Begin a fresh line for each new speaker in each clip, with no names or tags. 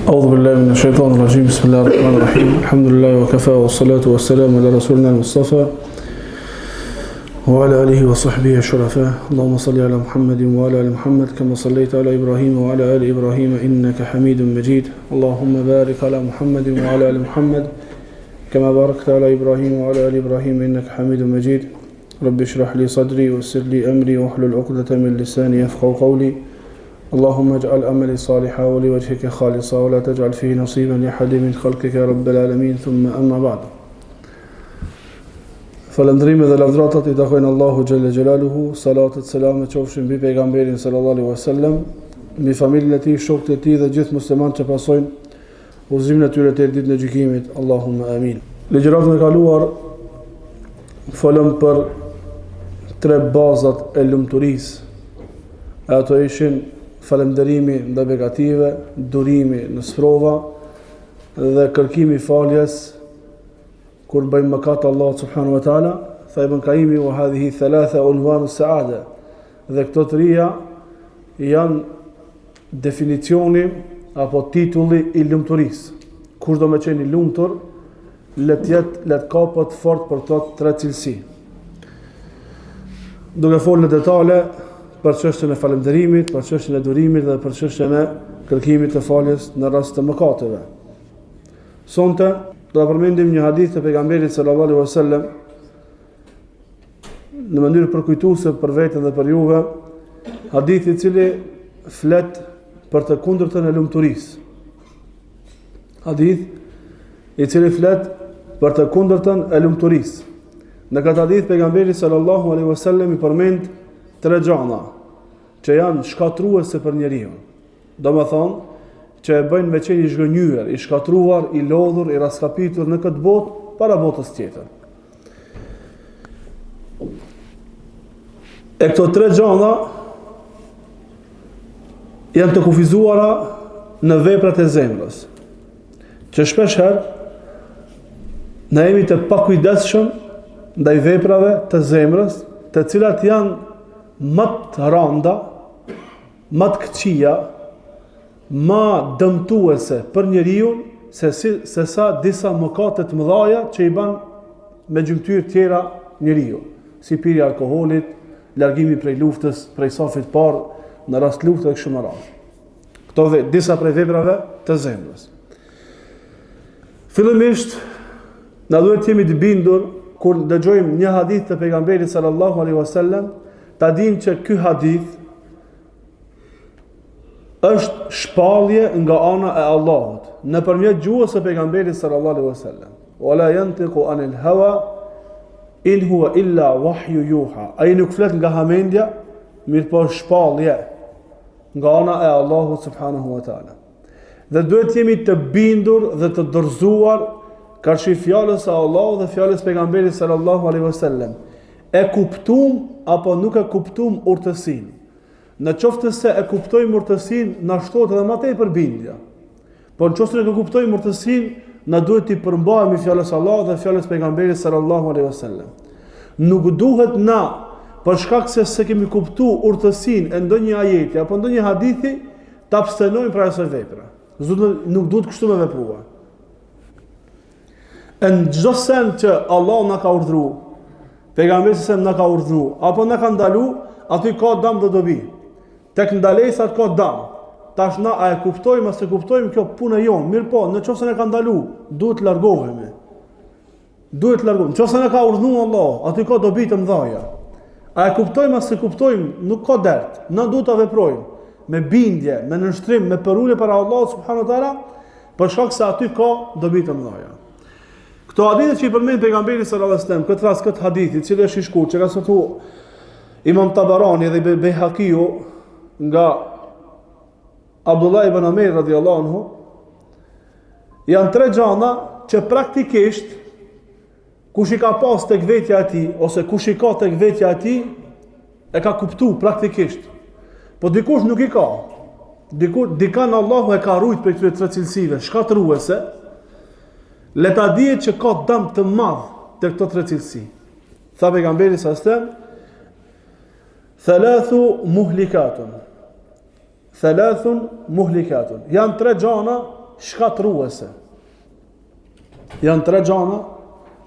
أعوذ بالله من الشيطان الرجيم بسم الله الرحمن الرحيم الحمد لله وكفى والصلاة والسلام على رسولنا المصطفى وعلى آله وصحبه الشرفاء اللهم صل على محمد وعلى آل محمد كما صليت على إبراهيم وعلى آل إبراهيم إنك حميد مجيد اللهم بارك على محمد وعلى آل محمد كما باركت على إبراهيم وعلى آل إبراهيم إنك حميد مجيد رب اشرح لي صدري ويسر لي أمري واحلل عقدة من لساني يفقهوا قولي اللهم اجعل أملي صالحا ولوجهك خالصا ولا تجعل فيه نصيبا لأحد من خلقك يا رب العالمين ثم أما بعد Falëndrime dhe lavdratat I takojnë Allahu Gjelle Gjelaluhu, salatet, selamet qofshin mbi pejgamberin sallallahu alaihi wasallam, mbi familjen e tij, shokët e tij dhe gjithë muslimanët që pasojnë udhëzimin e tyre deri ditën e gjykimit. Allahumma amin. Ligjëratën e kaluar folëm për tre bazat e lumturisë. Ato ishin falënderimi ndaj begative, durimi në sprova dhe kërkimi faljes kur bëjmë mëkat Allah subhanahu wa taala, tha Ibn Qayyimi wa hadhihi thalatha unwanu saada. Dhe këto trija janë definicioni apo titulli I lumturisë. Kush do me qenë I lumtur, le të kapet fort për këto tre cilësi. Duke folë në detale për çështjen e falënderimit, për çështjen e durimit dhe për çështjen e kërkimit të faljes në rast të mëkateve. Sonte do ta përmendim një hadith të pejgamberit sallallahu alaihi wasallam në mënyrë përkujtuese për veten dhe për juve, hadith I cili flet për të kundërtën e lumturisë. Hadith I cili flet për të kundërtën e lumturisë. Në këtë hadith pejgamberi sallallahu alaihi wasallam I përmend tre gjëra që janë shkatruese për njeriu. Domethënë që e bëjnë me qenë I zhgënjyer, I shkatruar, I lodhur, I raskapitur në këtë botë para botës tjetër. E këto tre gjëra janë të kufizuara në veprat e zemrës, që shpesh herë ne jemi të pakujdesshëm ndaj veprave të zemrës, të cilat janë më të rënda, më të këqija, ma dëmtuese për njeriu se sa disa mëkate të mëdha që I bën me gjymtyr tjera njeriu, si pirja e alkoolit, largimi prej luftës, prej safit parë në rast lufte dhe kështu me radhë. Këto dhe disa prej veprave të zemrës. Fillimisht na duhet të jemi të bindur kur dëgjojmë një hadith të pejgamberit sallallahu alaihi wasallam, ta dimë që ky hadith është shpallje nga ana e Allahut nëpërmjet gjuhës së pejgamberit sallallahu alaihi wasallam. Wala yantiqu anil hawa in huwa illa wahyu yuha. Ai nuk flet nga hamendja, mirë po shpallje nga ana e Allahut subhanahu wa taala. Dhe duhet jemi të bindur dhe të dorëzuar karshi fjalës së Allahut dhe fjalës së pejgamberit sallallahu alaihi wasallam. E kuptum apo nuk e kuptum urtësinë. Në qoftë se e kuptojmë urtësinë, na shtohet edhe më tepër bindja. Por në qoftë se nuk e kuptojmë urtësinë, na duhet të përmbahemi fjalës së Allahut dhe fjalës së pejgamberit sallallahu alaihi wasallam. Nuk duhet na, për shkak se kemi kuptuar urtësinë e ndonjë ajeti apo ndonjë hadithi, të abstenojmë prej asaj vepre. Nuk duhet kështu me vepruar. Në çdo send që Allah na ka urdhëruar, pejgamberi sa na ka urdhëruar, apo na ka ndaluar, aty ka dëm dhe dobi. Tek ndalesat ka dëm. Tash na a e kuptojmë ose kuptojmë kjo punë jonë, mirë po, nëse ne ka ndaluar, duhet të largohemi. Duhet të largohemi. Nëse ne ka urdhëruar Allah, aty ka dobi të mëdha. A e kuptojmë ose kuptojmë, nuk ka dert. Na duhet ta veprojmë me bindje, me nënshtrim, me përulje para Allahut subhanahu wa taala, për shkak se aty ka dobi të mëdha. Këto hadithe që I përmend pejgamberi sallallahu alaihi wasallam, këtë rast këtë hadith, I cili është I shkurtër, që ka thënë Imam Tabarani dhe Bejhakiu nga Abdullah ibn Amir radhiyallahu anhu, janë tre gjëra që praktikisht kush I ka pas tek vetja e tij ose kush I ka tek vetja e tij e ka kuptuar praktikisht. Po dikush nuk I ka. Dikan Allahu e ka rujt për këto tre cilësive shkatruese, le ta dihet që ka dëm të madh te këto tre cilësi. Tha pejgamberi sallallahu alaihi wasallam, Thalathun muhlikatun. Janë tre gjana shkatruese. Janë 3 gjana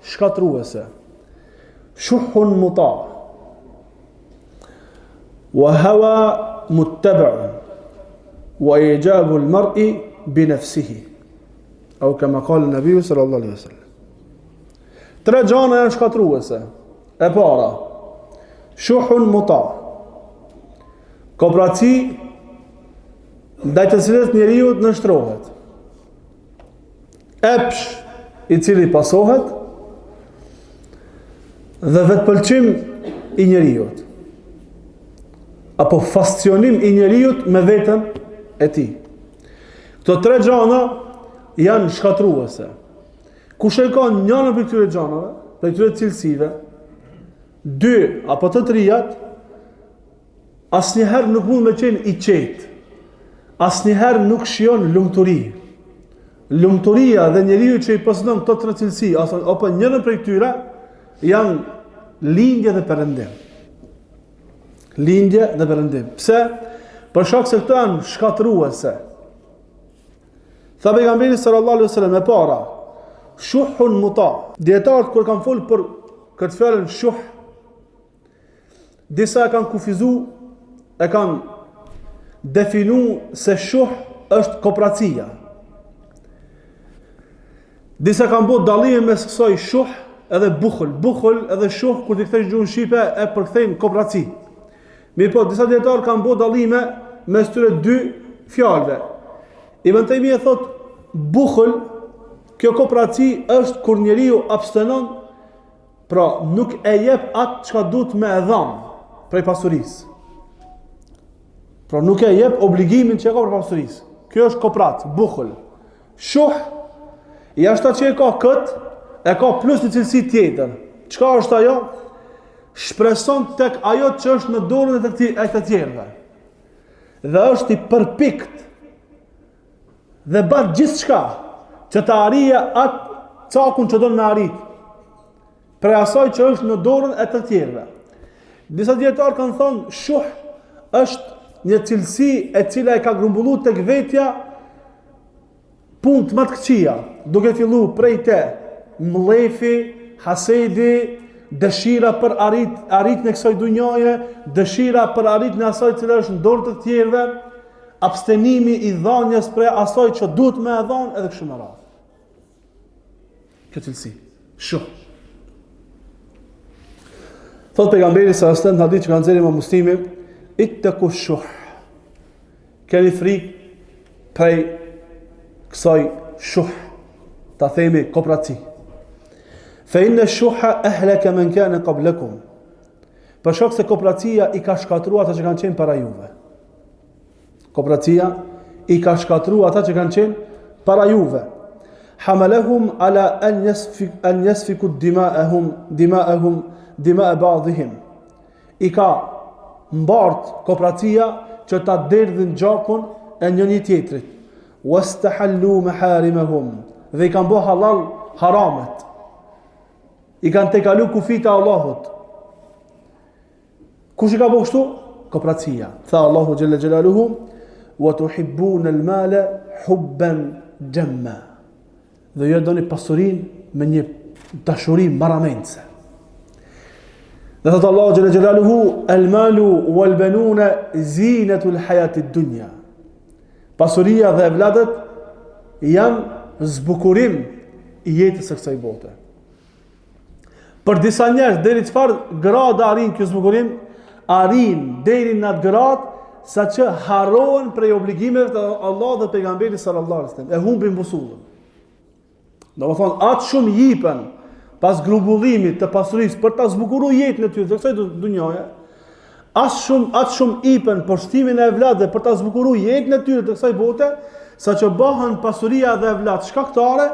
shkatruese. Shuhun muta, wa hawa muttabi'un, wa ijabu al-mar'i bi nafsihi. Au kama qala an-nabi sallallahu alaihi wasallam. 3 gjana janë shkatruese. E para, shuhun muta, kooperaci ndaj të cilës njeriu nështrohet. Epsh i cili pasohet dhe vetpëlqim i njeriu. Apo fascionim i njeriu me veten e tij. Këto 3 gjana janë shkatruese. Kush e ka njërin prej këtyre gjanave, prej këtyre cilësive, 2 apo të 3-jat, asnjëherë nuk mund me qenë i qetë. Asnjëherë nuk shijon lumturi. Lumturia dhe njeriu që i posedon këto 3 cilësi, apo njërin prej këtyre, janë lindje dhe perëndim. Lindje dhe perëndim. Pse? Për shkak se këto janë shkatruese. Tha pejgamberi sallallahu alaihi wasallam e para, shuhun muta. Dietarët kur kanë folur për këtë fjalën shuh, disa e kanë kufizu, e kanë definu se shuh është kooperacia. Disa kanë bërë dallime mes kësaj shuh edhe bukhull. Bukhull edhe shuh, kur t'i kthesh gjuhën shqipe, e përkthejnë kooperaci. Mirë po, disa dietarë kanë bërë dallime mes tyre 2 fjalëve. Ibn Taymija thot bukhull, kjo kooperaci është kur njeriu abstenon, pra nuk e jep atë çka duhet me e dhanë prej pasurisë. Pra nuk e jep obligimin që e ka për pasurisë. Kjo është kooperac, bukhull. Shuh, jashtë që e ka këtë, e ka plus një cilësi tjetër. Çka është ajo? Shpreson tek ajo që është në dorën e të tjerëve. Dhe është i përpikt dhe bat gjithçka që të arrije atë cakun që do me arrit, prej asaj që është në dorën e të tjerëve. Disa dietarë kanë thonë, shuh është një cilësi e cila e ka grumbullu tek vetja punë të më të këqija, duke fillu prej te mlefi, hasedi, dëshira për arrit në kësaj dunjaje, dëshira për arrit në asaj cila është në dorë të tjerëve, abstenimi i dhanjes prej asaj që duhet me e dhanë, edhe kështu me radhë. Kjo cilësi, shuh. Thot pejgamberi sa astem në hadith që kanë nxjerrë Imam Muslimi, ittaqu shuh. Keni frikë prej kësaj shuh, ta themi kooperaci. Fa inna shuha ahlaka man kana qablakum. Për shkak se kooperacia i ka shkatruar ata që kanë qenë para juve. Kooperacia i ka shkatruar ata që kanë qenë para juve. Hamalahum ala an yasfiku dima'ahum dima ba'dihim. I ka mbart kooperacia që ta derdhin gjakun e njëri tjetrit. Wastahallu maharimahum. Dhe i kanë bë halal haramet. I kanë tekalu kufit e Allahut. Kush i ka bë kështu? Kooperacia. Tha Allahu xhalla xjalaluhu, wa tuhibbuna al-mala hubban jamma. Dhe ju doni pasurinë me një dashuri marramendse. Dhe thot Allahu xhalla xjalaluhu, al-malu wal-banuna zinatu al-hayati ad-dunya. Pasuria dhe evladet janë zbukurim i jetës së kësaj bote. Për disa njerëz deri çfarë grada arrin ky zbukurim, arrin deri në atë gradë sa që harrohen prej obligimeve të Allahut dhe pejgamberit sallallahu alaihi wasallam, e humbin busullën. Domethënë atë shumë jipen pas grumbullimit të pasurisë për ta zbukuruar jetën e tyre të kësaj dunjaje, atë shumë ipen për shtimin e evladëve për ta zbukuruar jetën e tyre të kësaj bote, sa që bëhen pasuria dhe evlad shkaktare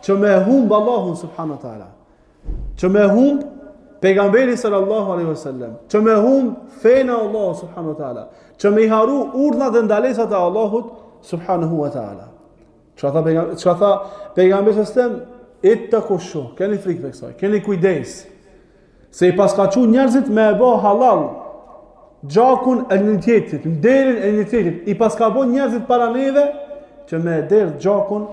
që me humb Allahun subhanahu wa taala. Që me humb pejgamberi sallallahu alaihi wasallam, që me humb fenë Allahu subhanahu wa taala, që me i haru urdhnat dhe ndalesat e Allahut subhanahu wa taala. Çka tha pejgamberi sallallahu ittaqu shuh, keni frikë për kësaj, keni kujdes. Se i paskaçu njerëzit me e bë halal gjakun e një tjetrit, nderin e një tjetrit, i paska bë njerëzit para neve që me derdh gjakun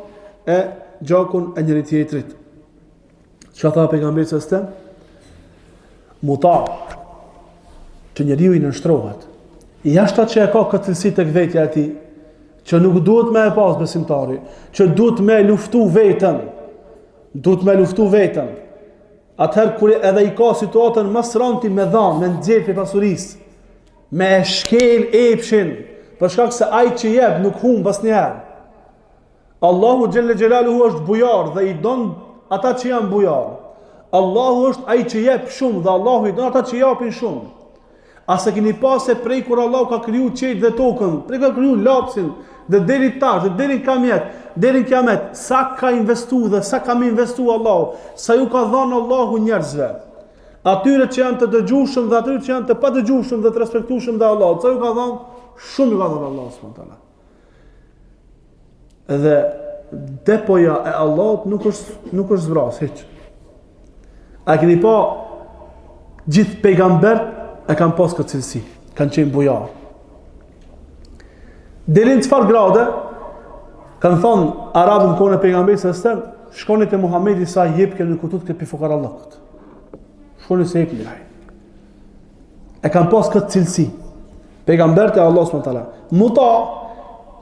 e njëri tjetrit. Çka tha pejgamberi sallallahu alajhi wasallam? Muta, që njeriu i nështrohet. Jashta që e ka këtë cilësi tek vetja e tij, që nuk duhet me e pas besimtari, që duhet me luftu veten. Atëherë kur edhe i ka situatën më sranti me dhanë, me nxjerr për pasurisë, me shkel epshin, për shkak se ai që jep nuk humb asnjëherë. Allahu xhelle xhelaluhu është bujar dhe i don ata që janë bujar. Allahu është ai që jep shumë dhe Allahu i don ata që japin shumë. A se keni pas se prej kur Allahu ka kriju qejt dhe tokën, prej ka kriju lapsin, dhe deri tash, dhe deri në kiamet, sa ka investu dhe sa ka me investu Allahu, sa ju ka dhënë Allahu njerëzve. Atyre që janë të dëgjueshëm dhe atyre që janë të pa dëgjueshëm dhe të respektueshëm dhe Allahu, sa ju ka dhënë, shumë ju ka dhënë Allahu subhanahu wa taala. Edhe depoja e Allahut nuk është zbras hiç. A keni pa gjithë pejgambert e kanë pas këtë cilësi, kanë qenë bujar. Deri në çfarë grade kanë thonë arabët në kohën e pejgamberit sallallahu alajhi wasallam, shkoni te Muhamedi sa jep që në kutut këtë fukarallahut. Shkoni se jepni ai. E kanë pas këtë cilësi. Pejgambert e Allah subhanahu wa taala. Muta,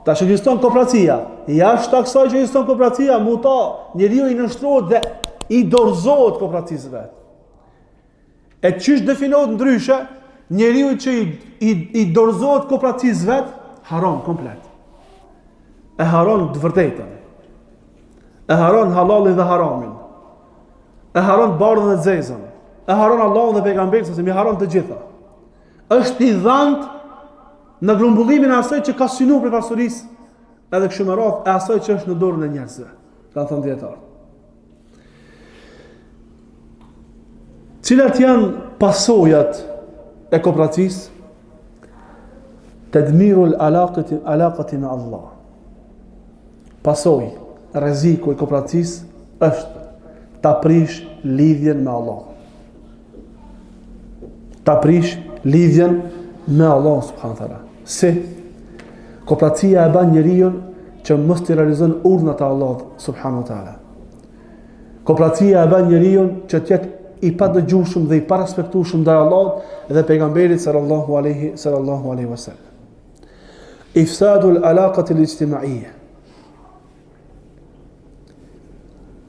tash ekziston kooperacia. Jashtë kësaj që ekziston kooperacia, muta, njeriu i nështrohet dhe i dorëzohet kooperacisë vet. E çish definohet ndryshe, njeriu që i dorëzohet kooperacisë vet, haron komplet. E haron të vërtetën. E haron halalin dhe haramin. E haron bardhën dhe zezën. E haron Allahun dhe pejgamberin, se mi haron të gjitha. Është i dhënë në grumbullimin e asaj që ka synuar për pasurisë, edhe kështu me radhë e asaj që është në dorën e njerëzve. Kanë thënë dietarë. Cilat janë pasojat e kooperacisë? Tadmirul alaqati me Allah. Pasoj, rreziku i kooperacisë është ta prish lidhjen me Allah. Ta prish lidhjen me Allah subhanahu wa taala. Si kooperacia e bën njeriu që mos të realizon urdhnat e Allahut subhanahu wa taala. Kooperacia e bën njeriu që të jetë i pa dëgjueshëm dhe i pa respektueshëm ndaj Allahut dhe pejgamberit sallallahu alaihi wasallam. Ifsadul alaqati al-ijtimaiyyah.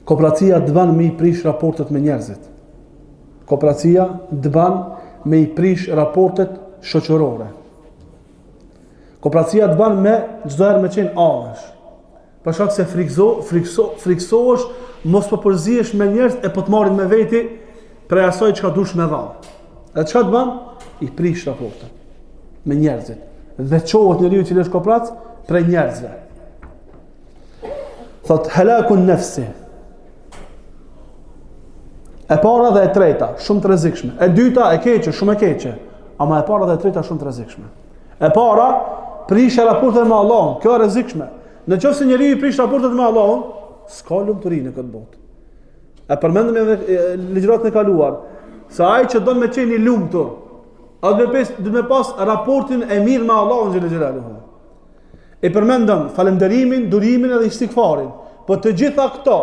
Kooperacia dëban me i prish raportet me njerëzit. Kooperacia dëban me i prish raportet shoqërore. Kooperacia dëban me çdo herë me qenë anësh. Për shkak se friksohesh, mos po përzihesh me njerëz e po të marrin me veti prej asaj çka dush me dhënë. E çka të bën? I prish raportet me njerëzit. Dhe qohet njeriu që është kooperac prej njerëzve. Thot halakun nafsi. E para dhe e treta, shumë të rrezikshme. E dyta e keqe, shumë e keqe. Ama e para dhe e treta shumë të rrezikshme. E para, prishja raportet me Allahun, kjo është rrezikshme. Nëse njeriu i prish raportet me Allahun, s'ka lumturi në këtë botë. E përmendëm edhe ligjëratën e kaluar, se ai që don me qenë i lumtur, do me pas raportin e mirë me Allahun xhelel xhelaluhu. E përmendëm falënderimin, durimin edhe istigfarin. Po të gjitha këto,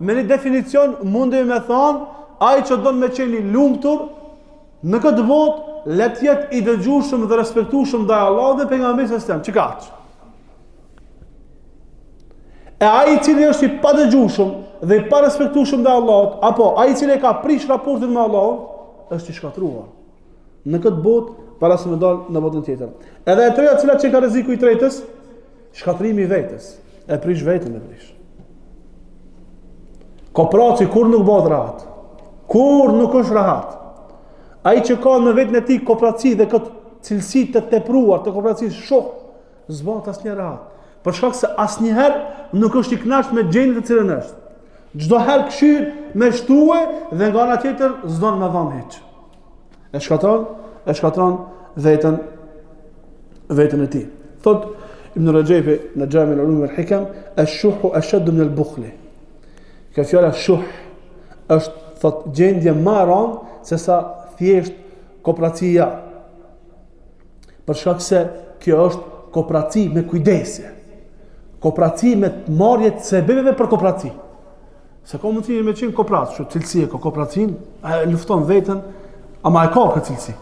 me një definicion mundemi me thonë, ai që don me qenë i lumtur në këtë botë, le të jetë i dëgjueshëm dhe respektueshëm ndaj Allahut dhe pejgamberit sallallahu alajhi wasallam. Çka? E ai i cili është i pa dëgjueshëm dhe i pa respektueshëm ndaj Allahut, apo ai i cili ka prish raportin me Allahun, është i shkatruar në këtë botë para se të dalë në botën tjetër. Edhe e treta, cila që ka rreziku i tretës, shkatrimi i vetes. E prish veten e prish. Kooperaci kur nuk bëhet rahat. Kur nuk është rahat. Ai që ka në vetën e tij kooperaci dhe këtë cilësi të tepruar të kooperacisë shoh, s'bëhet asnjë rahat. Për shkak se asnjëherë nuk është i kënaqur me gjendjen e cilën është. Çdo herë këshir me shtue dhe nga ana tjetër s'don me dhënë hiç. E shkatron vetën e tij. Thot Ibn Rajabi në Jami' al-Ulum wal-Hikam, ash-shuhu ashaddu min al-bukhli. Kjo fjala shuh është thot gjendje më e rëndë se sa thjesht kooperacia. Për shkak se kjo është kooperaci me kujdesje. Kooperaci me marrje të sebeve për kooperaci. Se ka mundësi me qenë kooperac, që cilësi e ka kooperacin, lufton veten, ama e ka këtë cilësi.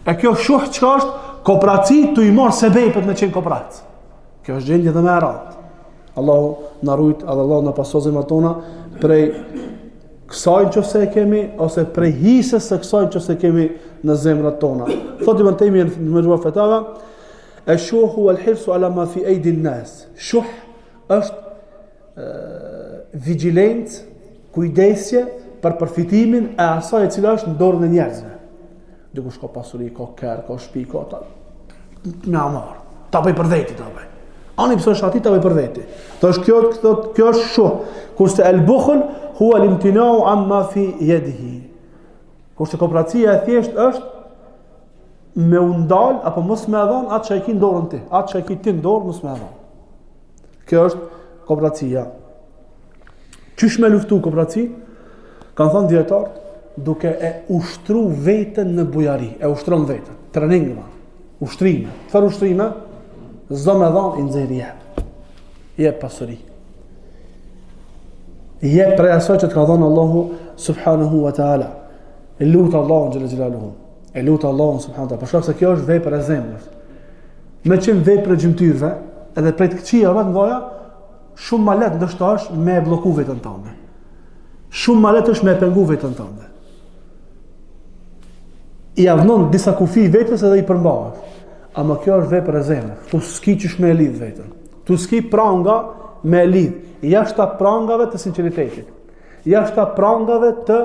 E kjo shuh çka është kooperaci të i marrë sebepet me qenë kooperac. Kjo është gjendje dhe me radhë. Allahu na rujt, edhe Allahu na paso zemrat tona prej kësaj nëse e kemi, ose prej hisës së kësaj nëse kemi në zemrat tona. Thotë Ibn Taymi në Majmu' Fatawa, "Ash-shuh huwa al-hirsu ala ma fi aydi an-nas." Shuh është vigjilencë, kujdesje për përfitimin e asaj e cila është në dorën e njerëzve. Dikush ka pasuri, ka kerr, ka shtëpi, ka ta me amar. Ta bëj për veti, ta bëj. Ani pse është aty ta bëj për veti. Kjo është shuh. Kurse al-bukhl huwa al-imtina'u amma fi yadihi. Kurse kooperacia e thjesht është me u ndal apo mos me dhon atë që e ke në dorën ti. Atë që e ke ti në dorë mos me dhon. Kjo është kooperacia. Qysh me luftu kooperaci? Kanë thënë dietarët, duke e ushtru veten në bujari, e ushtron veten. Trening, ushtrime. Çfarë ushtrime? Zdo me dhon i nxjerr jep pasuri. Jep prej asaj që të ka dhënë Allahu subhanahu wa taala. E lut Allahun xhalla xhelaluhu. E lut Allahun subhanahu wa taala. Për shkak se kjo është vepër e zemrës. Me qenë vepër e gjymtyrëve, edhe prej të këqijave të mëdha, shumë më lehtë ndoshta është me e blloku veten tënde. Shumë më lehtë është me e pengu veten tënde. I avnon disa kufi vetes edhe i përmbahet. Ama kjo është vepër e zemrës. Tu s'ki qysh me e lidh veten. Tu s'ki pranga me e lidh. Jashta prangave të sinqeritetit. Jashta prangave të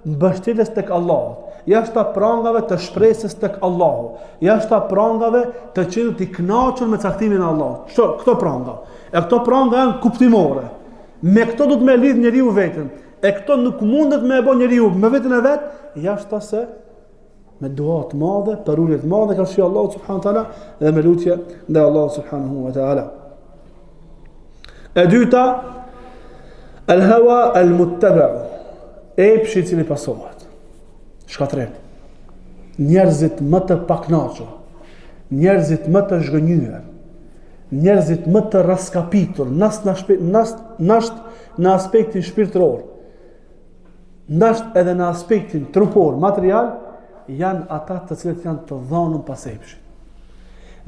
mbështetjes tek Allahu. Jashta prangave të shpresës tek Allahu. Jashta prangave të qenë i kënaqur me caktimin e Allahut. Këto pranga. E këto pranga janë kuptimore. Me këto do të me lidh njeriu veten. E këto nuk mundet me e bë njeriu me veten e vet, jashta se me dua të madhe, për ulje të madhe ka shi Allahu subhanahu wa taala dhe me lutje ndaj Allahut subhanahu wa taala. E dyta, al-hawa al-muttaba', epshi i cili pasohet. Shkatrim. Njerëzit më të pakënaqur, njerëzit më të zhgënjur, njerëzit më të raskapitur në aspektin shpirtëror, ndasht edhe në aspektin trupor, material, janë ata të cilët janë të dhënën pas epshit.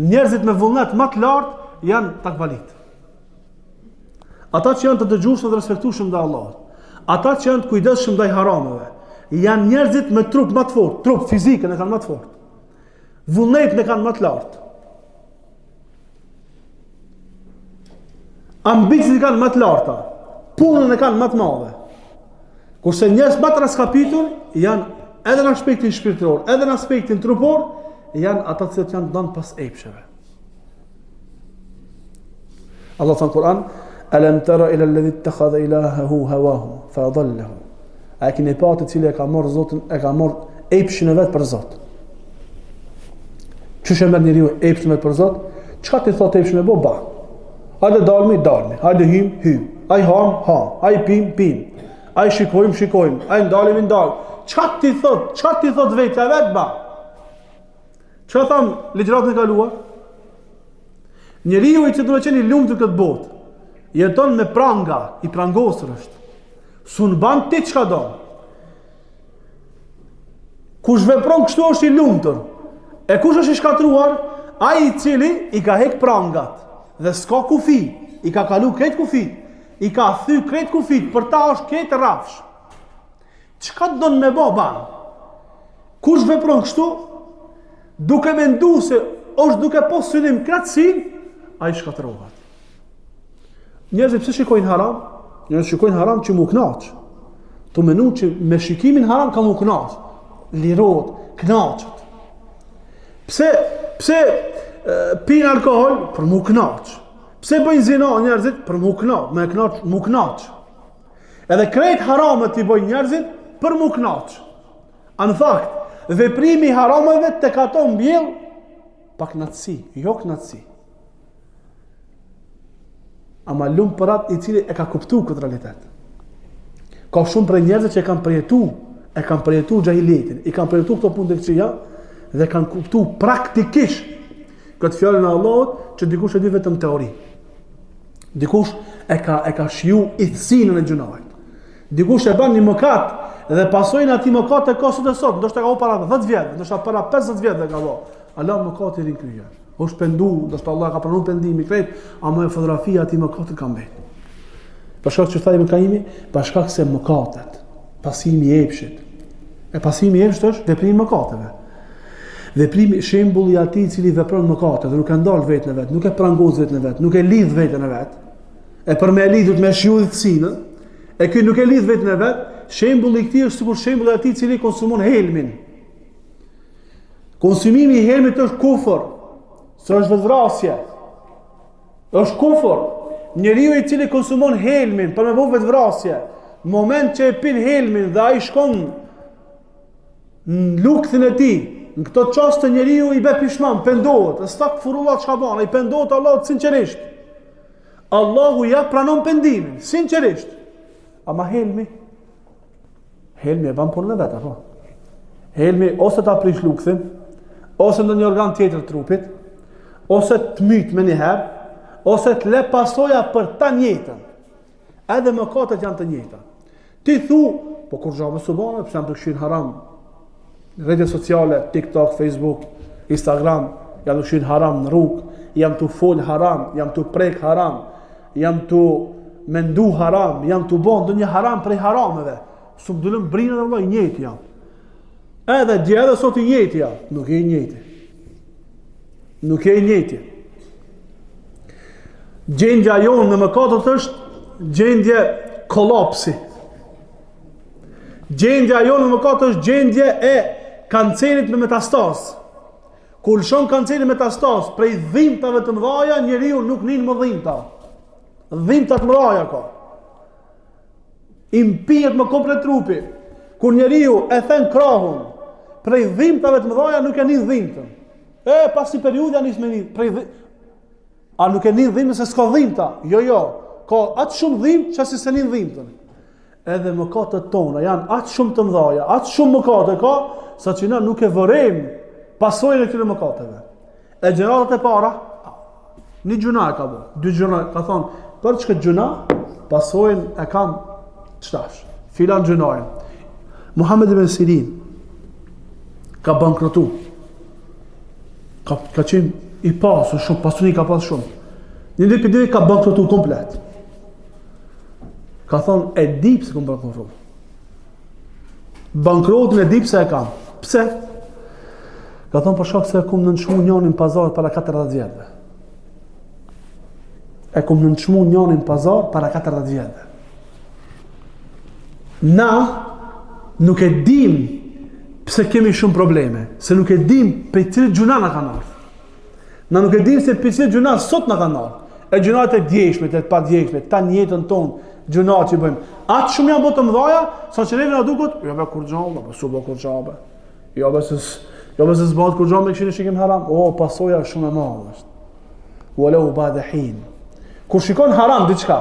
Njerëzit me vullnet më të lartë janë takbalit. Ata që janë të dëgjueshëm dhe respektueshëm ndaj Allahut. Ata që janë të kujdesshëm ndaj harameve. Janë njerëzit me trup më të fortë, trup fizikën e kanë më të fortë. Vullnetin e kanë më të lartë. Ambicit e kanë më të larta. Punën e kanë më të madhe. Kurse njerëz më të raskapitur janë edhe në aspektin shpirtëror, edhe në aspektin trupor, janë ata që janë dhënë pas epsheve. Allah thënë në Kur'an, "Alam tara ila alladhi ittakhadha ilahahu hawahu fa adallahu." A e keni pa të cili e ka marrë Zotin, e ka marrë epshin e vet për Zot. Çush e merr njeriu epshin e vet për Zot? Çka ti thotë epshin e ba? Hajde dalmi, hajde hym. Ai ham, ai pim. Ai shikojmë, ai ndalim. Çka ti thot vetë vet ba? Çka tham ligjratën e kaluar? Njeriu i që do të qenë i lumtur këtë botë, jeton me pranga, i prangosur është. Sun ban ti çka do. Kush vepron kështu është i lumtur. E kush është i shkatruar? Ai i cili i ka hek prangat dhe s'ka kufi, i ka kalu krejt kufit, i ka thy krejt kufit, për ta është krejt rafsh. Çka do në me ban? Kush vepron kështu? Duke mendu se është duke po synim kratësin, a i shkatërohat. Njerëzit pse shikojnë haram? Njerëzit shikojnë haram që mu knaq. Të menu që me shikimin haram ka mu knaq. Lirot, knaqët. Pse pinë alkohol? Për mu knaq. Pse bëjnë zina njerëzit? Për mu knaq. Mu knaq. Edhe krejt haramet i bëjnë njerëzit për mu knaq. Në fakt, veprimi harameve të kato mbjell pa knatësi, jo knatësi. Ama lumë për atë i cili e ka kuptu këtë realitet. Ka shumë për njerëzit që e kanë përjetu gjahiljetin, i kanë përjetu këto punë të këqija dhe kanë kuptu praktikisht këtë fjallën e Allahut që dikush e di vetëm teori. Dikush e ka shiju itësinën e gjunahit. Dikush e bën një mëkat dhe pasojnë atij mëkat e ka sot e sot, ndoshta ka u para 10 vjet, ndoshta para 50 vjet ka vao. Allah mëkati rin kryej. Është pendu, ndoshta Allah ka pranuar pendimin krejt, ama fotografia atij mëkatit ka mbet. Për shkak që thajmë kaimi, për shkak se mëkatet, pasimi i epshit. E pasimi i epshit është veprimi i mëkateve. Veprimi shembulli i atij i cili vepron mëkate dhe nuk e ndal vetën e vet, nuk e prangos vetën e vet, nuk e lidh vetën e vet. E për me lidhur me shiullësinë, e ky nuk e lidh vetën e vet, shembulli i këtij është sikur shembulli i atij i cili konsumon helmin. Konsumimi i helmit është kufër, s'është vetvrasje. Është kufër. Njeriu i cili konsumon helmin për me bëu vetvrasje, në moment që e pin helmin dhe ai shkon në lukthin e tij, në këto çaste njeriu i bë pishman, pendohet, astaghfirullah çka bën, ai pendohet Allahut sinqerisht. Allahu ja pranon pendimin, sinqerisht. Ama helmi e bën punën e vet apo? Helmi ose ta prish lukthin, ose ndonjë organ tjetër të trupit, ose të myt me një herë, ose të le pasoja për ta njëjtën. Edhe mëkatet janë të njëjta. Ti thu, po kur xhamë subhane, pse jam të këshin haram? Rrjetet sociale, TikTok, Facebook, Instagram, jam të këshin haram në rrugë, jam të fol haram, jam të prek haram, jam të mendu haram, jam të bon ndonjë haram prej harameve. Su më dulëm brinë dhe vëllai njëjtë jam. Edhe dje edhe sot i njëjtë jam. Nuk e i njëjtë. Nuk e i njëjtë. Gjendja jonë në mëkatet është gjendje kolapsi. Gjendja jonë në mëkatet është gjendje e kancerit me metastaz. Kur lëshon kanceri metastaz prej dhimbtave të mëdha, njeriu nuk nin më dhimbta. Dhimbta të mëdha ka. I mpihet më komplet trupi. Kur njeriu e thën krahun prej dhimbtave të mëdha, nuk e nin dhimbtën. Pas një periudhë nis me nin prej a nuk e nin dhimbtën se s'ka dhimbta. Jo. Ka atë shumë dhimbtë që se nin dhimbtën. Edhe mëkatet tona janë atë shumë të mëdha, atë shumë mëkate ka, saqë na nuk e vërejmë pasojën e këtyre mëkateve. E gjërat e para, një gjuna e ka bërë, 2 gjuna ka thonë, për çka gjuna, pasojën e kam çtash. Filan gjunajnë. Muhammed ibn Sirin ka bankrotu. Ka qenë i pasur shumë, pasuni ka pas shumë. Një ditë për ditë ka bankrotu komplet. Ka thonë, e di pse kom bankrotu. Bankrotin e di pse e kam. Pse? Ka thonë për shkak se e kom nënçmu njonin pazar para 40 vjetëve. E kom nënçmu njonin pazar para 40 vjetëve. Na nuk e dim pse kemi shumë probleme, se nuk e dim për cilë gjuna na kanë ardhur. Na nuk e dim se për cilë gjuna sot na kanë ardhur. E gjunat e djeshmet, e pa djeshmet, ta njetën tonë, gjunat që bëjmë. Atë shumë janë botë të mëdhaja, sa që neve na duket, jo be kur xhamba, po subo kur xhamba. Jo be se zbat kur xhamba kishin shikim haram. Pasoja shumë e madhe është. Walau ba'da hin. Kur shikon haram diçka,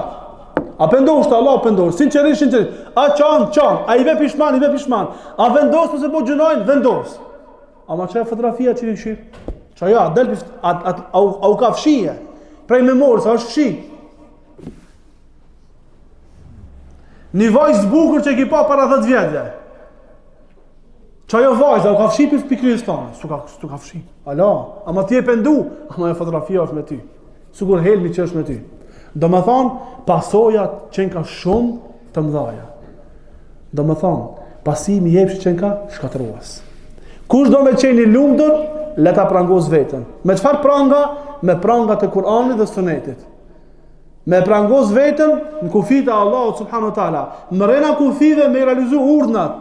a pendosh te Allah, pendosh, sinqerisht. A çan, a i ve pishman. A vendos pse po gjunojnë, vendos. Ama çfarë fotografia që shih? Çfarë ja, del au ka fshije. Prej memorës, a është fshi. Një vajzë bukur që ki pa para 10 vjetëve. Qa jo vajzë, a ka fshi për pikryes tonë? Su ka fshi. Ala, ama ti e pendu, ama e fotografia është me ty. Sigur helmi që është me ty. Do me thonë, pasojat qenë ka shumë të mdhaja. Do me thonë, pasimi jepshi qenë ka shkatruas. Kush do me qenë i lumtur, leta prangos vetën. Me çfarë pranga? Me prangat e Kur'anit dhe Sunetit. Me prangos vetën në kufit e Allahut subhanahu wa taala. Mrena kufive me realizu urdhnat.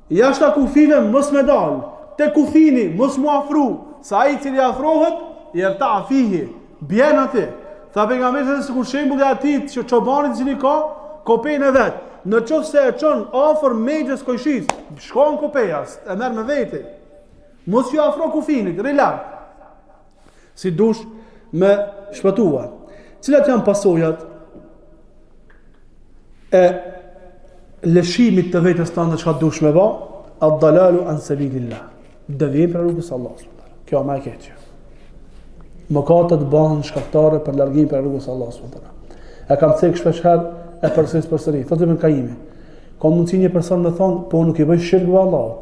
Jashta kufive mos me dal. Te kufini mos mu afru. Sa ai cili afrohet, yerta fihi. Bjen aty. Tha pejgamberi se kur shembulli i atij që çobanit i cili ka kopen e vet. Në qoftë se e çon afër mexhës kojshis, shkon kopejas, e merr me vete. Mos ju afro kufinit, relar. Si dush me shpëtuar. Cilat janë pasojat e lëshimit të vetës tonë çka dush me bë? Ad-dalalu an sabilillah. Devijim për rrugës së Allahut. Kjo më e keq. mëkatet bëhen shkaktare për largimin për rrugës së Allahut subhanahu wa taala. E kam thënë shpesh herë e përsëri. Thotë Ibn Kaimi, ka mundsi një person të thonë, po nuk i bëj shirk me Allahut.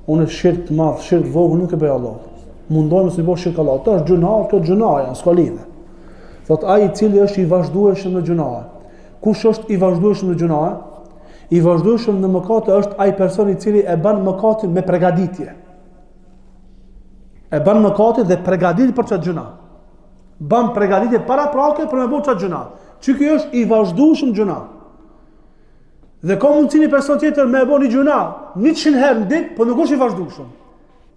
Unë shirk të madh, shirk vogël nuk e bëj Allahut. Mundohem të bëj shirk Allahut. Është gjuna, kjo gjunaja, s'ka lidhje. Thotë ai i cili është i vazhdueshëm në gjuna. Kush është i vazhdueshëm në gjuna? I vazhdueshëm në mëkate është ai person i cili e bën mëkatin me përgatitje. E bën mëkatin dhe përgatitet për çat gjuna. Bën përgatitje para prake për me bëu çat gjuna. Që ky është i vazhdueshëm gjuna. Dhe ka mundsi një person tjetër me bëu një gjuna 100 herë në ditë, por nuk është i vazhdueshëm.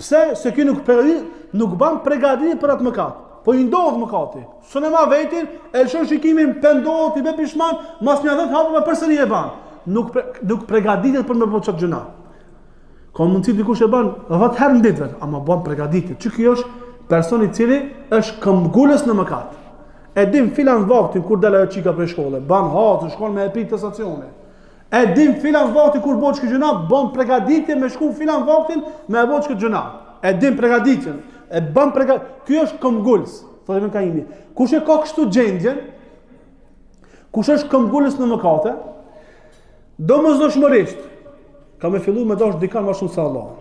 Pse? Se ky nuk bën përgatitje për atë mëkat. Po i ndodh mëkati. S'e ma vetin, e lëshon shikimin, pendohet, i bë pishman, mas një 10 hapë përsëri e bën. Nuk përgatitet për me bëu çat gjuna. Ka mundsi dikush e bën 10 herë në ditë, ama bën përgatitje. Që ky është personi i cili është këmbgulës në mëkat. E dim filan vaktin kur del ajo çika prej shkolle, ban hatë, shkon me epik të stacione. E dim filan vaktin kur bëhet çka gjuna, bën përgatitje me shku filan vaktin me bëhet çka gjuna. E dim përgatitjen, e bën përgatitje. Ky është këmbgulës, thotë Ibn Kaimi. Kush e ka kështu gjendjen? Kush është këmbgulës në mëkate? Domosdoshmërisht ka me fillu me dash dikan më shumë se Allah.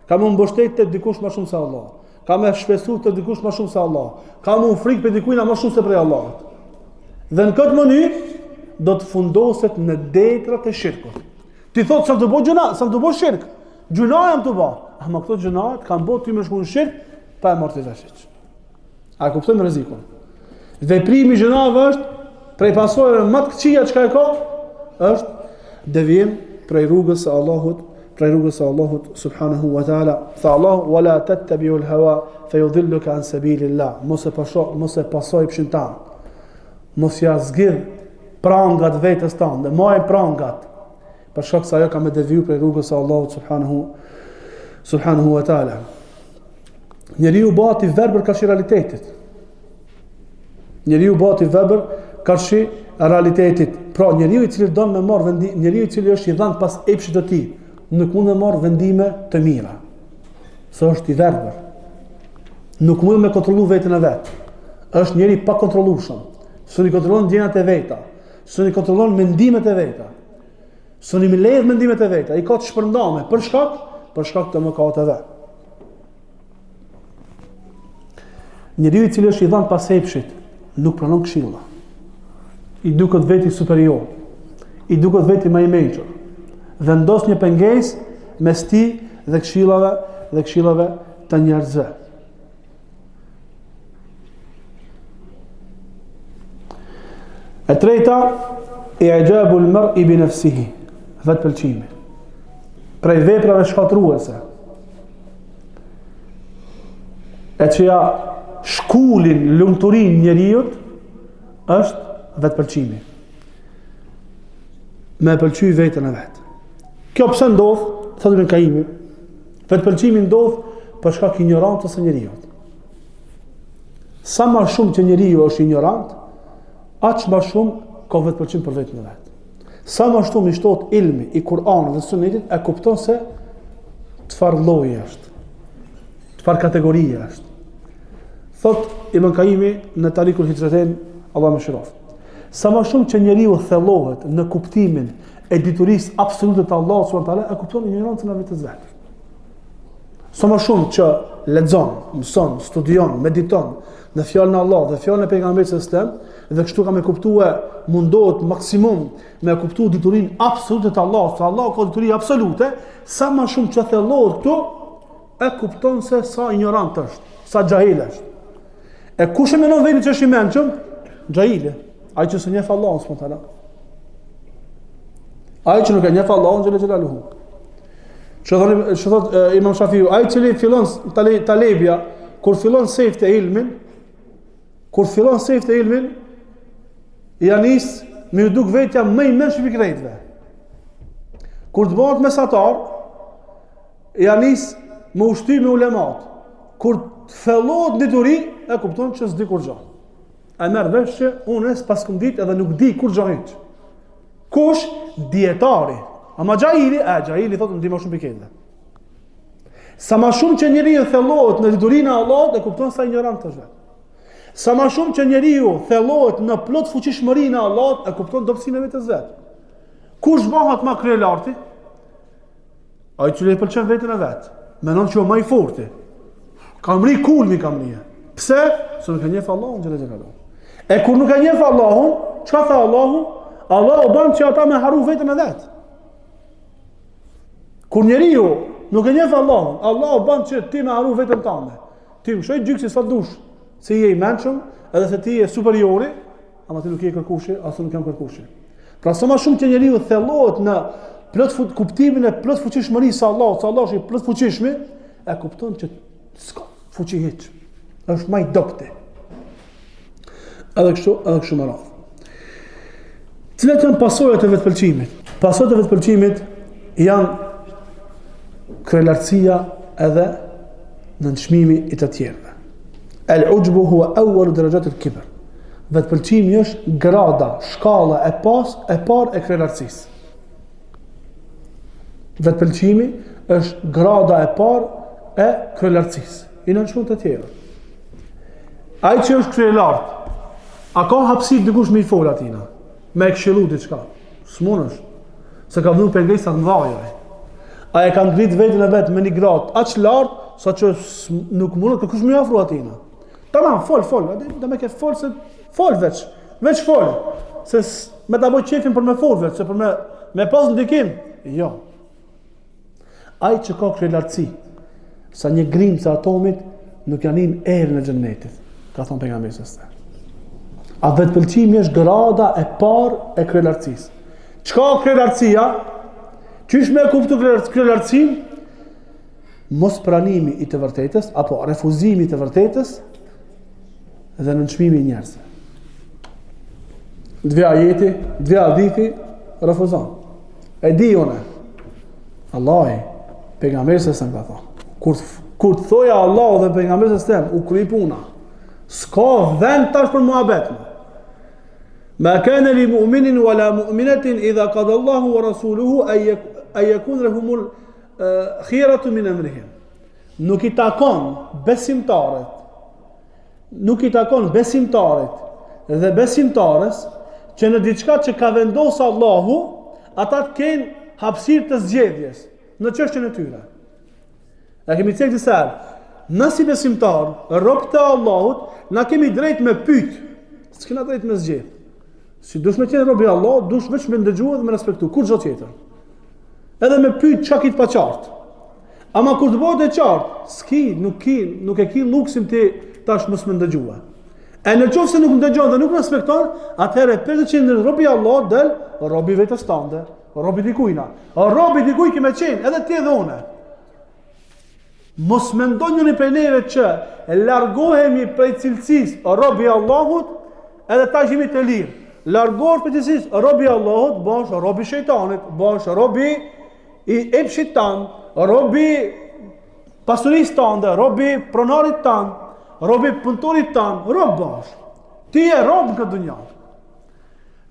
Ka me mbështet te dikush më shumë se Allah. Ka me shpesu të dikush më shumë se Allah. Ka me frikë për dikujna më shumë se prej Allahut. Dhe në këtë mënyrë do të fundoset në detrat e shirkut. Ti thot sa të bëj gjuna, sa të bëj shirk. Gjuna jam të bëj. Ama këto gjunat kanë bërë ty më shkon shirk pa e marrë të vesh. A kupton rrezikun? Veprimi i gjunave është prej pasojave më të këqija çka e ka, është devijim prej rrugës së Allahut. Prej rrugës së Allahut subhanahu wa taala. Tha Allah wala tattabi'u al-hawa fayudhilluka an sabilillah. Mos e pasoj pshin tan. Mos ja zgjidh prangat vetes tande, maj prangat. Për shkak se ajo ka me deviju prej rrugës së Allahut subhanahu wa taala. Njeriu bëhet i verbër karshi realitetit. Njeriu bëhet i verbër karshi realitetit. Pra njeriu i cili don me marr vendi, njeriu i cili është i dhënë pas epshit të tij, nuk mund të marrë vendime të mira. Së është i verbër. Nuk mund me kontrollu vetën e vetë. Është njeri pa kontrollueshëm. Së një kontrollon ndjenjat e veta. Së një kontrollon mendimet e veta. Së një mbledh mendimet e veta. I ka të shpërndame për shkak të mëkateve. Njeriu i cili është i dhënë pas epshit, nuk pranon këshilla. I duket veti superior. I duket veti më i mençur. Vendos një pengesë mes tij dhe këshillave të njerëzve. E treta, i'jabul mar'i bi nafsihi, vetpëlqimi. Prej veprave shkatruese. E që ja shkullin lumturin njeriut është vetpëlqimi. Me pëlqy vetën e vetë. Kjo pse ndodh, thotë Ibn Kaimi, vetpëlqimi ndodh për shkak ignorancës së njeriut. Sa më shumë që njeriu është ignorant, aq më shumë ka vetpëlqim për vetën e vet. Sa më shumë i shtohet ilmi i Kur'anit dhe Sunetit, e kupton se çfarë lloji është, çfarë kategorie është. Thot Ibn Kaimi në Tarikul Hijratain, Allah më shëroft. Sa më shumë që njeriu thellohet në kuptimin e diturisë absolute të Allahut subhanahu wa taala, e kupton ignorancën e vetes vet. Sa më shumë që lexon, mëson, studion, mediton në fjalën e Allahut dhe fjalën e pejgamberit sallallahu alajhi wasallam, dhe kështu ka me kuptue, mundohet maksimum me kuptu diturinë absolute të Allahut, se Allahu ka dituri absolute, sa më shumë që thellohet këtu, e kupton se sa ignorant është, sa xahil është. E kush e mendon vetë që është i mençur? Xahili, ai që s'e njeh Allahun subhanahu wa taala. Ai që nuk e njeh Allahun xhelaluhu. Shëthot Imam Shafiu, ai që fillon talebja, kur fillon sejf të ilmin, ja nis me u duk vetja më i mençur i krejtëve. Kur të bëhet mesatar, ja nis me ushty me ulemat. Kur të thellohet dituri, e kupton që s'di kur gjë. E merr vesh që unë s'pas kum ditë edhe nuk di kur gjë hiç. Kush? Dietari. Ama xhaili thotë ndi më shumë pikëve. Sa më shumë që njeriu thellohet në diturinë e Allahut, e kupton sa ignorant është. Sa më shumë që njeriu thellohet në plot fuqishmërinë e Allahut, e kupton dobësinë e vetes vet. Kush bëhet më kryelarti? Ai që i pëlqen veten e vet. Mendon që është më i fortë. Kamri kulmi kamria. Pse? Se nuk e njeh Allahun xhallahu xhallahu. E kur nuk e njeh Allahun, çka tha Allahu? Allahu bën që ata me harru veten e vet. Kur njeriu nuk e njeh Allahun, Allahu bën që ti me harru veten tënde. Ti më shoj gjyksi sa dush, se je i mençur, edhe se ti je superiori, ama ti nuk je kërkushi, as nuk jam kërkushi. Pra sa më shumë që njeriu thellohet në plot kuptimin e plot fuqishmërisë së Allahut, se Allahu është i plot fuqishëm, e kupton që s'ka fuqi hiç. Është më i dobtë. Edhe kështu më radh. Cilat janë pasojat e vetpëlqimit? Pasojat e vetpëlqimit janë kryelartësia edhe nënçmimi i të tjerëve. El-ujbu huwa awwalu darajat al-kibr. Vetpëlqimi është grada, shkalla e parë e kryelartësisë. Vetpëlqimi është grada e parë e kryelartësisë. I nënçmon të tjerë. Ai që është kryelart, a ka hapësirë dikush me i fol atina? Me e këshillu diçka? S'munësh. Se ka vënë pengesat mëdha. A e ka ngrit veten e vet me një gradë aq lart sa që nuk mundet kërkush më afro atina. Tamam, fol, do më ke fol se fol veç fol. Se me ta bëj çefin për me fol veç, se për me pas ndikim. Jo. Ai që ka kryelartësi, sa një grimcë atomit nuk janë në erën e xhennetit, ka thënë pejgamberi s.a.s. A vetpëlqimi është grada e parë e kryelartësisë. Çka kryelartësia? Qysh me kuptu kryelartësinë? Mos pranimi i të vërtetës apo refuzimi i të vërtetës dhe nënçmimi i njerëzve. Dve ajeti, dve hadithi refuzon. E di unë. Allahi, pejgamberi s.a.s. ka thonë. Kur të thoja Allahu dhe pejgamberi s.a.s. u kry puna. S'ka vend tash për muhabet. Ma kana li mu'minin wala mu'minatin idha qada Allahu wa rasuluhu ay yakun lahumul khiyaratu min amrihim. Nuk i takon besimtarit dhe besimtares që në diçka që ka vendosur Allahu, ata të kenë hapësirë të zgjedhjes në çështjen e tyre. A kemi thënë disa, nësi besimtar, rob të Allahut, na kemi drejt me pyet, s'kena drejt me zgjedh. Si dush me qenë robi i Allahut, dush veç me ndëgjuar dhe me respektu, kur çdo tjetër. Edhe me pyet çka kit pa qartë. Ama kur të bëhet e qartë, nuk e ki luksin ti tash mos më ndëgjua. E në qoftë se nuk ndëgjon dhe nuk respekton, atëherë 50% robi i Allahut del robi vetes tande, robi dikujna. Robi dikuj që më qenë, edhe ti edhe unë. Mos mendoni një prej neve që largohemi prej cilësisë robi i Allahut, edhe tash jemi të lirë. Largohesh prej cilësisë robi i Allahut, bësh robi i shejtanit, bësh robi i epshit tan, robi pasurisë tande, robi pronarit tan, robi punëtorit tan, rob bash. Ti je rob në këtë dunja.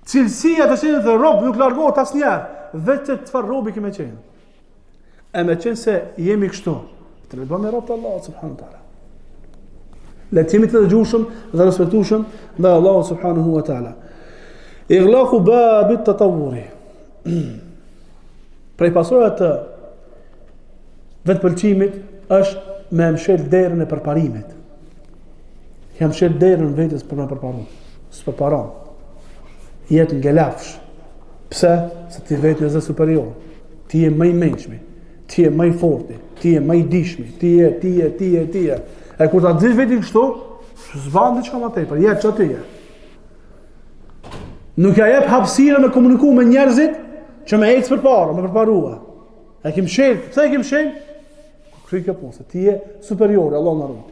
Cilësia të qenë të rob nuk largohet asnjëherë, vetë çfarë robi kemë qenë. E me qenë se jemi kështu, të le bëmë rob të Allahut subhanahu wa taala. Le të jemi të dëgjueshëm dhe respektueshëm ndaj Allahut subhanahu wa taala. Ighlaqu babit tatawwuri. Prej pasojave të vetpëlqimit është me mshel derën e përparimit. Jam mshel derën vetes për me përparu. S'përparon. Jetë ngelafsh. Pse? Se ti vetë je superior. Ti je më i mençmi. Ti je më i fortë. Ti je më i dishmi. Ti je. E kur ta dish vetin kështu, s'van diçka më tepër. Je ç'o ti je. Nuk ja jep hapësirën me komuniku me njerëzit që me ecë përpara, me përparua. E kim shel, pse e kim shel? Kry kjo punë, se ti je superior, Allah na ruaj.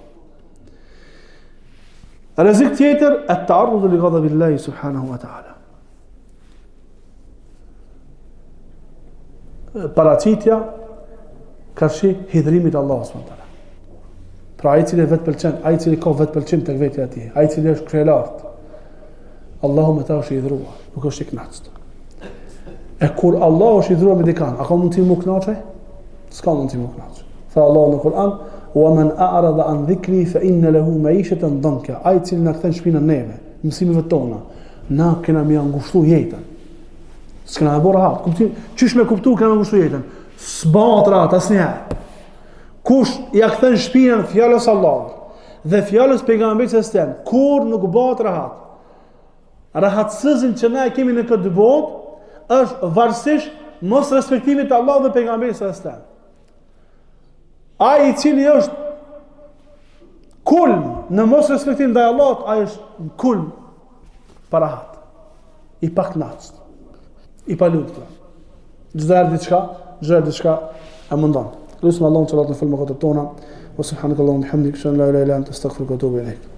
Rrezik tjetër, at-ta'arrud li ghadabillahi subhanahu wa ta'ala. Paraqitja karshi hidhrimit Allahut subhanahu wa ta'ala. Pra ai cili vetë pëlqen, ai cili ka vetë pëlqim tek vetja e tij, ai cili është kryelart. Allahu më ta është i dhruar, nuk është i kënaqur. E kur Allah është i dhruar me dikan, a ka mundësi më kënaqë? S'ka mundësi më kënaqë. Tha Allahu në Kur'an, wa man a'rada an dhikri fa inna lahu ma'ishatan danka. Ai cili na kthen shpinën neve, mësimeve tona, na kena më ngushtu jetën. S'kena bërë rahat. Kuptim, çish me kuptu kena ngushtu jetën. S'bëhet rahat asnjëherë. Kush ja kthen shpinën fjalës Allahut dhe fjalës pejgamberit s.a.s. kur nuk bëhet rahat. Rahatësizin që na e kemi në këtë botë është varësisht mos respektimit të Allahut dhe pejgamberit s.a.s. Ai i cili është kulm në mos respektim ndaj Allahut, ai është kulm pa rahat, i paknaqës, i palutshëm. Çdo diçka e mundon. Lutem Allahun që Allah të falë mëkatet tona. Wa subhanakallahumma wa bihamdika, ashhadu an la ilaha illa anta, astaghfiruka wa atubu ilaik.